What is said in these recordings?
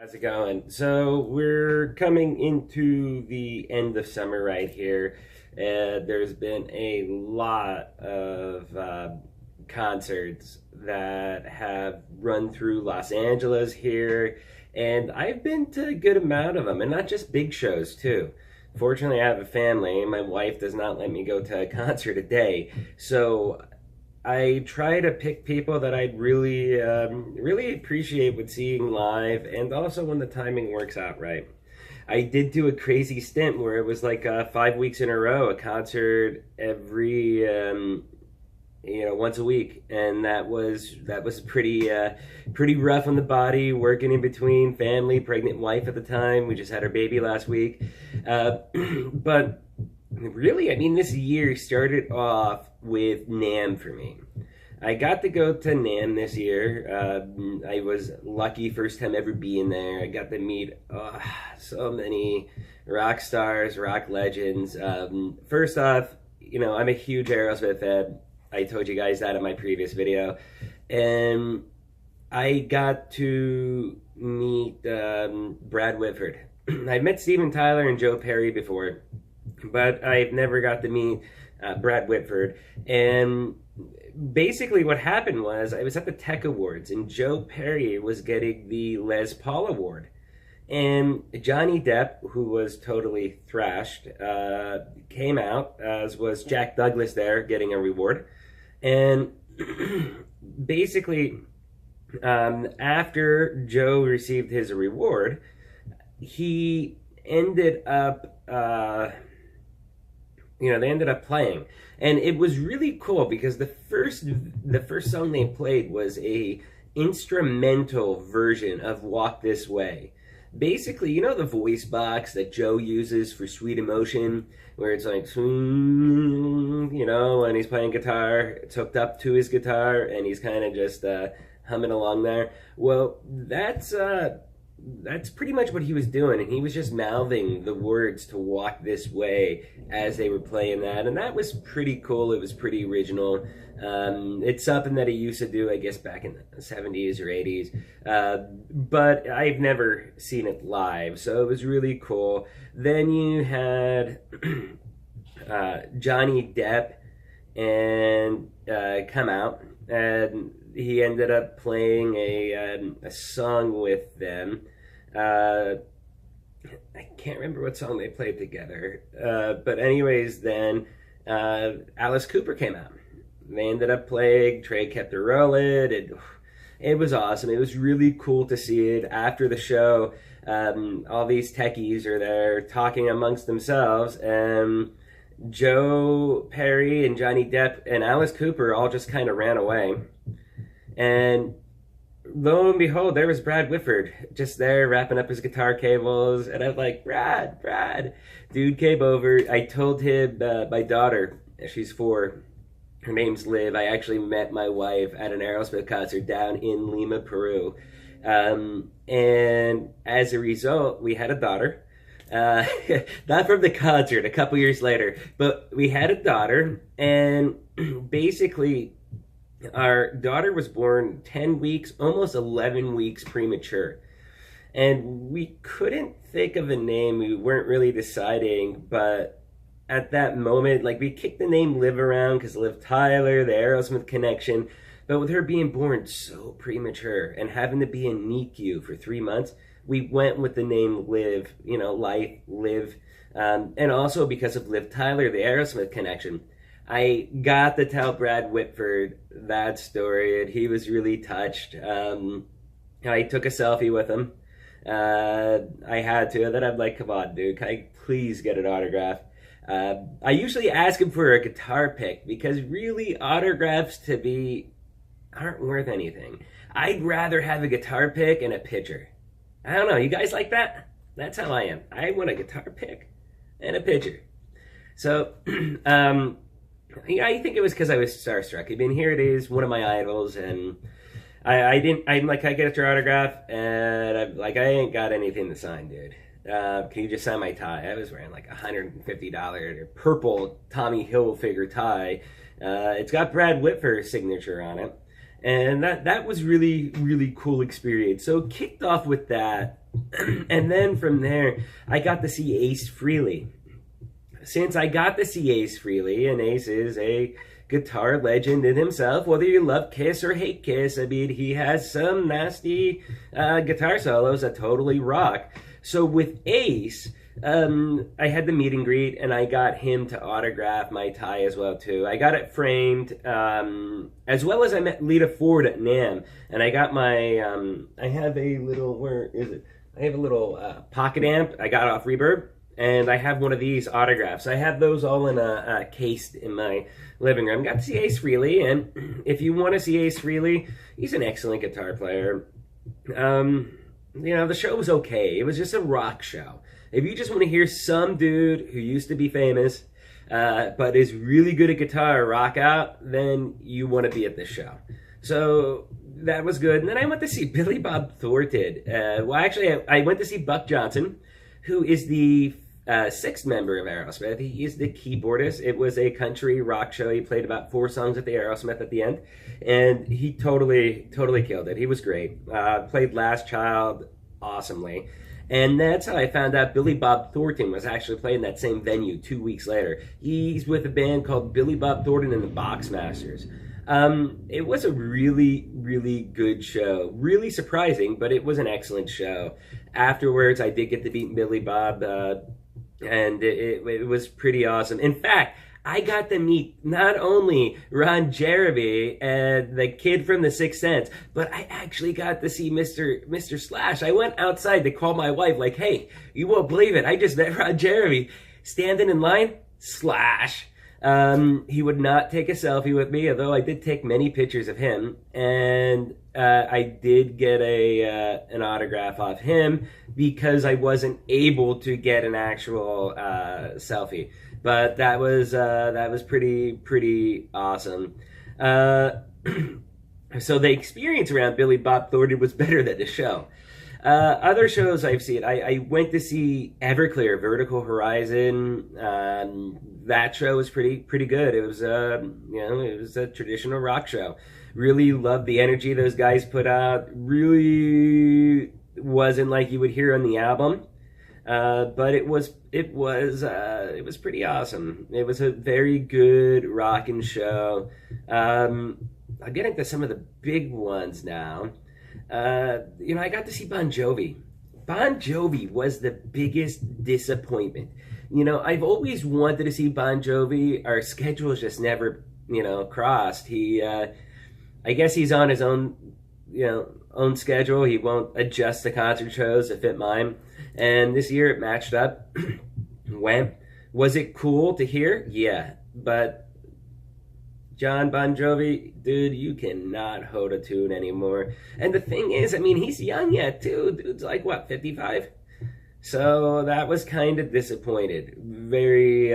How's it going? So we're coming into the end of summer right here. There's been a lot of concerts that have run through Los Angeles here, and I've been to a good amount of them, and not just big shows too. Fortunately, I have a family, and my wife does not let me go to a concert a day, so I try to pick people that I'd really appreciate with seeing live, and also when the timing works out right. I did do a crazy stint where it was like 5 weeks in a row, a concert every once a week, and that was pretty rough on the body. Working in between, family, pregnant wife at the time. We just had our baby last week, but really, I mean, this year started off with NAMM for me. I got to go to NAMM this year. I was lucky, first time ever being there. I got to meet so many rock stars, rock legends. First off, I'm a huge Aerosmith fan. I told you guys that in my previous video. And I got to meet Brad Whitford. I met Steven Tyler and Joe Perry before, but I've never got to meet Brad Whitford. And basically what happened was I was at the Tech Awards, and Joe Perry was getting the Les Paul Award. And Johnny Depp, who was totally thrashed, came out, as was Jack Douglas there getting a reward. And basically, after Joe received his reward, he ended up they ended up playing, and it was really cool because the first song they played was a instrumental version of Walk This Way. Basically, the voice box that Joe uses for Sweet Emotion, where it's like, and he's playing guitar, it's hooked up to his guitar, and he's kind of just humming along there. Well, that's pretty much what he was doing, and he was just mouthing the words to Walk This Way as they were playing that, and that was pretty cool. It was pretty original. It's something that he used to do, I guess, back in the 70s or 80s, but I've never seen it live, so it was really cool. Then you had Johnny Depp and come out, and he ended up playing a song with them. I can't remember what song they played together. But anyways, then Alice Cooper came out. They ended up playing. Trey kept it rolling. It was awesome. It was really cool to see it. After the show, all these techies are there talking amongst themselves, and Joe Perry and Johnny Depp and Alice Cooper all just kind of ran away. And lo and behold, there was Brad Whitford just there wrapping up his guitar cables. And I'm like, Brad. Dude came over. I told him, my daughter, she's 4, her name's Liv. I actually met my wife at an Aerosmith concert down in Lima, Peru. And as a result, we had a daughter. Not from the concert, a couple years later. But we had a daughter, and basically our daughter was born 10 weeks, almost 11 weeks premature. And we couldn't think of a name. We weren't really deciding, but at that moment, we kicked the name Liv around because Liv Tyler, the Aerosmith connection. But with her being born so premature and having to be in NICU for 3 months, we went with the name Liv, life, Liv. And also because of Liv Tyler, the Aerosmith connection. I got to tell Brad Whitford that story, and he was really touched. I took a selfie with him. I had to. Then I'm like, come on, dude, can I please get an autograph? I usually ask him for a guitar pick because really autographs to me aren't worth anything. I'd rather have a guitar pick and a picture. I don't know. You guys like that? That's how I am. I want a guitar pick and a picture. So, I think it was because I was starstruck. I mean, here it is, one of my idols, and I'm like, I get your autograph, and I'm like, I ain't got anything to sign, dude. Can you just sign my tie? I was wearing like $150 purple Tommy Hilfiger tie. It's got Brad Whitford's signature on it. And that was really, really cool experience. So kicked off with that. And then from there, I got to see Ace Frehley. Since I got to see Ace Frehley, and Ace is a guitar legend in himself, whether you love Kiss or hate Kiss, I mean, he has some nasty guitar solos that totally rock. So with Ace, I had the meet and greet, and I got him to autograph my tie as well too. I got it framed, as well as I met Lita Ford at NAMM, and I got my, I have a little, where is it? I have a little pocket amp I got off Reverb, and I have one of these autographs. I have those all in a case in my living room. Got to see Ace Frehley, and if you want to see Ace Frehley, he's an excellent guitar player. You know, the show was okay. It was just a rock show. If you just want to hear some dude who used to be famous, but is really good at guitar rock out, then you want to be at this show. So that was good. And then I went to see Billy Bob Thornton. Well, actually, I went to see Buck Johnson, who is the sixth member of Aerosmith. He is the keyboardist. It was a country rock show. He played about 4 songs at the Aerosmith at the end, and he totally killed it. He was great. Played Last Child awesomely. And that's how I found out Billy Bob Thornton was actually playing that same venue 2 weeks later. He's with a band called Billy Bob Thornton and the Boxmasters. It was a really, really good show. Really surprising, but it was an excellent show. Afterwards, I did get to meet Billy Bob, and it was pretty awesome. In fact, I got to meet not only Ron Jeremy and the kid from The Sixth Sense, but I actually got to see Mr. Slash. I went outside to call my wife, like, hey, you won't believe it. I just met Ron Jeremy. Standing in line, Slash. He would not take a selfie with me, although I did take many pictures of him. And I did get an autograph off him because I wasn't able to get an actual selfie. But that was pretty awesome. So the experience around Billy Bob Thornton was better than the show. Other shows I've seen, I went to see Everclear, Vertical Horizon. That show was pretty good. It was it was a traditional rock show. Really loved the energy those guys put out. Really wasn't like you would hear on the album. But it was pretty awesome. It was a very good rockin' show. I'll get into some of the big ones now. I got to see Bon Jovi. Bon Jovi was the biggest disappointment. I've always wanted to see Bon Jovi. Our schedules just never, crossed. I guess he's on his own, own schedule. He won't adjust the concert shows to fit mine. And this year it matched up. Was it cool to hear? Yeah. But John Bon Jovi, dude, you cannot hold a tune anymore. And the thing is, he's young yet, too. Dude's like, what, 55? So that was kind of disappointed. Very,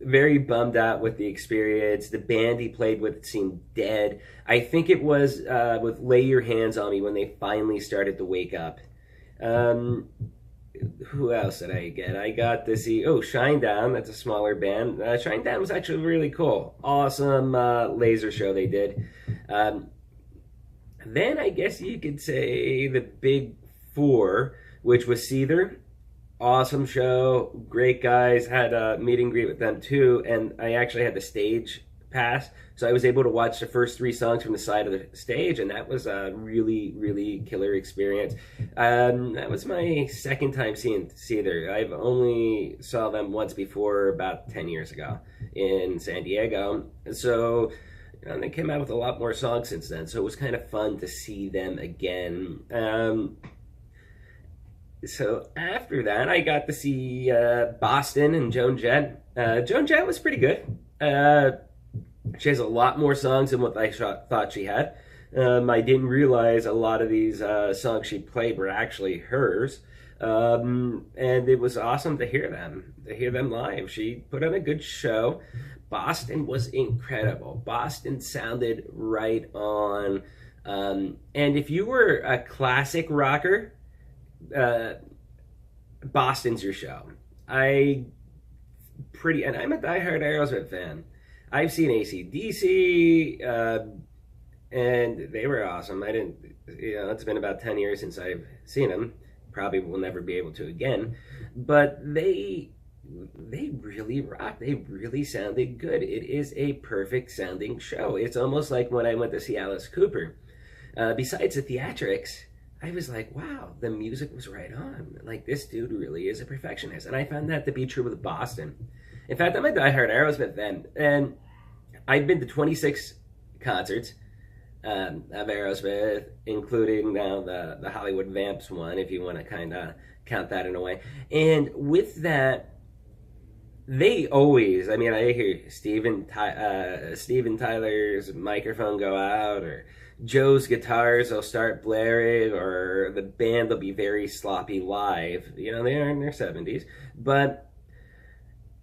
very bummed out with the experience. The band he played with seemed dead. I think it was with Lay Your Hands on Me when they finally started to wake up. Who else did I get? I got to see, Shinedown. That's a smaller band. Shinedown was actually really cool. Awesome laser show they did. Then I guess you could say the big four, which was Seether. Awesome show. Great guys. Had a meet and greet with them too. And I actually had the stage pass. So I was able to watch the first 3 songs from the side of the stage, and that was a really, really killer experience. That was my second time seeing Seether. I've only saw them once before, about 10 years ago in San Diego. So they came out with a lot more songs since then, so it was kind of fun to see them again. So after that, I got to see Boston and Joan Jett. Joan Jett was pretty good. She has a lot more songs than what I thought she had. I didn't realize a lot of these songs she played were actually hers. And it was awesome to hear them live. She put on a good show. Boston was incredible. Boston sounded right on. And if you were a classic rocker, Boston's your show. And I'm a diehard Aerosmith fan. I've seen AC/DC, and they were awesome. I didn't, it's been about 10 years since I've seen them. Probably will never be able to again, but they really rock. They really sounded good. It is a perfect sounding show. It's almost like when I went to see Alice Cooper. Besides the theatrics, I was like, wow, the music was right on. Like, this dude really is a perfectionist. And I found that to be true with Boston. In fact, I'm a diehard Aerosmith fan. And I've been to 26 concerts of Aerosmith, including now the Hollywood Vamps one, if you want to kind of count that in a way. And with that, they always, I mean, I hear Steven Tyler's microphone go out, or Joe's guitars will start blaring, or the band will be very sloppy live. They are in their 70s. But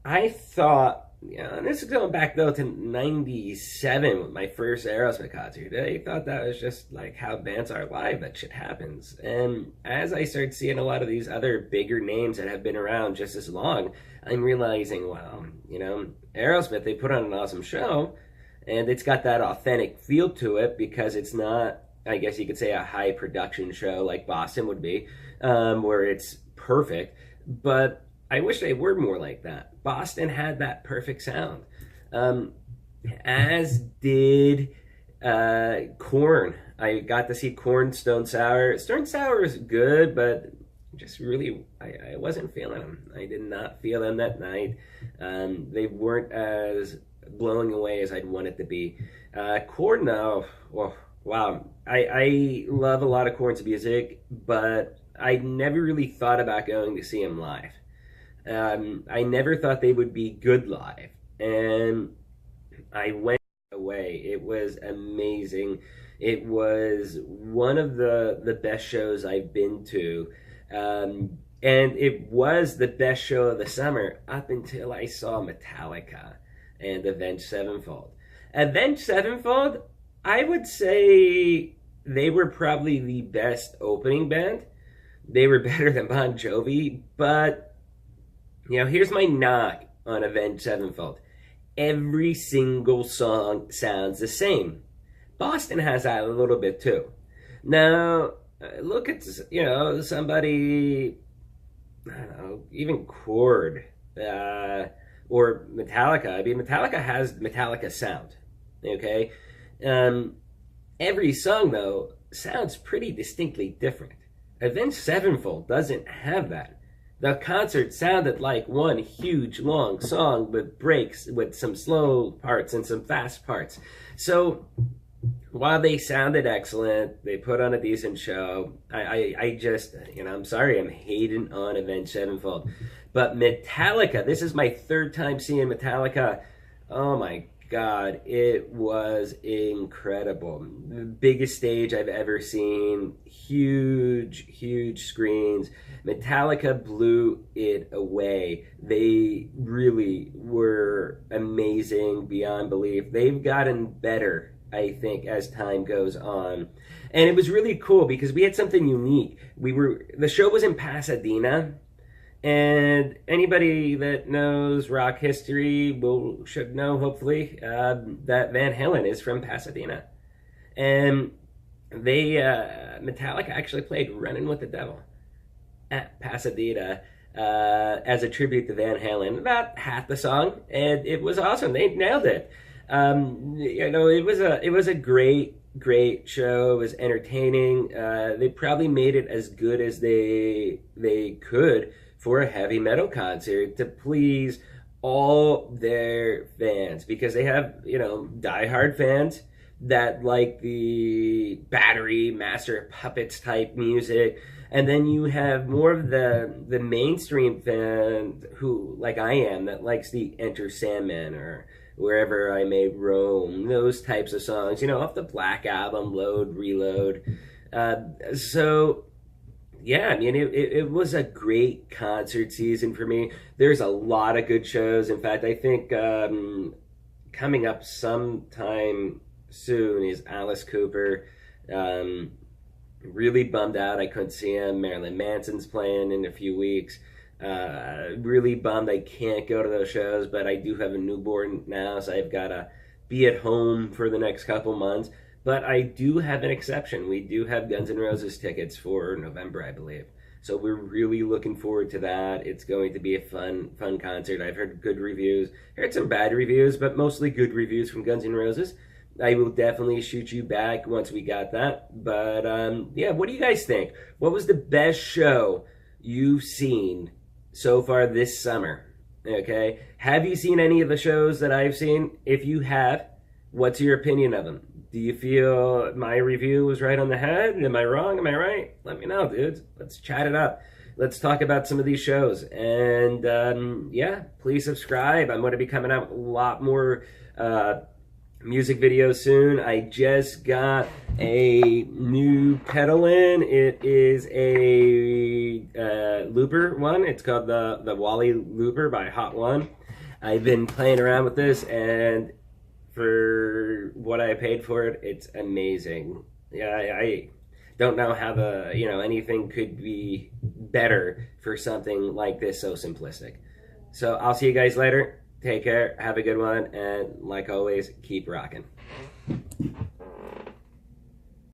I thought, and this is going back though to 97 with my first Aerosmith concert. I thought that was just like how bands are live, that shit happens. And as I start seeing a lot of these other bigger names that have been around just as long, I'm realizing, wow, Aerosmith, they put on an awesome show, and it's got that authentic feel to it because it's not, I guess you could say, a high production show like Boston would be, where it's perfect. But I wish they were more like that. Boston had that perfect sound, as did Korn. I got to see Korn Stone Sour. Stone Sour is good, but just really, I wasn't feeling them. I did not feel them that night. They weren't as blowing away as I'd want it to be. Korn, though, well, wow. I love a lot of Korn's music, but I never really thought about going to see them live. I never thought they would be good live, and I went away. It was amazing. It was one of the best shows I've been to, and it was the best show of the summer up until I saw Metallica and Avenged Sevenfold. Avenged Sevenfold, I would say they were probably the best opening band. They were better than Bon Jovi, but here's my knock on Avenged Sevenfold. Every single song sounds the same. Boston has that a little bit too. Now, look at, somebody, I don't know, even Korn, or Metallica. I mean, Metallica has Metallica sound, okay? Every song, though, sounds pretty distinctly different. Avenged Sevenfold doesn't have that. The concert sounded like one huge, long song with breaks, with some slow parts and some fast parts. So, while they sounded excellent, they put on a decent show, I just, I'm sorry, I'm hating on Avenged Sevenfold. But Metallica, this is my third time seeing Metallica. Oh my God, it was incredible. The biggest stage I've ever seen. Huge, huge screens. Metallica blew it away. They really were amazing beyond belief. They've gotten better, I think, as time goes on. And it was really cool because we had something unique. The show was in Pasadena. And anybody that knows rock history should know, hopefully, that Van Halen is from Pasadena. And Metallica actually played Running with the Devil at Pasadena as a tribute to Van Halen. About half the song, and it was awesome. They nailed it. It was a great show. It was entertaining. They probably made it as good as they could for a heavy metal concert to please all their fans, because they have, diehard fans that like the Battery, Master of Puppets type music, and then you have more of the mainstream fan who, like I am, that likes the Enter Sandman or Wherever I May Roam, those types of songs, off the Black Album, Load, Reload. Yeah, I mean, it was a great concert season for me. There's a lot of good shows. In fact, I think coming up sometime soon is Alice Cooper. Really bummed out I couldn't see him. Marilyn Manson's playing in a few weeks. Really bummed I can't go to those shows, but I do have a newborn now, so I've got to be at home for the next couple months. But I do have an exception. We do have Guns N' Roses tickets for November, I believe. So we're really looking forward to that. It's going to be a fun concert. I've heard good reviews. Heard some bad reviews, but mostly good reviews from Guns N' Roses. I will definitely shoot you back once we got that. But yeah, what do you guys think? What was the best show you've seen so far this summer? Okay, have you seen any of the shows that I've seen? If you have, what's your opinion of them? Do you feel my review was right on the head? Am I wrong? Am I right? Let me know, dudes. Let's chat it up. Let's talk about some of these shows. And yeah, please subscribe. I'm going to be coming out with a lot more music videos soon. I just got a new pedal in. It is a looper one. It's called the Wally Looper by Hot One. I've been playing around with this, and for what I paid for it, it's amazing. Yeah, I don't know how anything could be better for something like this, so simplistic. So I'll see you guys later. Take care, have a good one, and like always, keep rocking.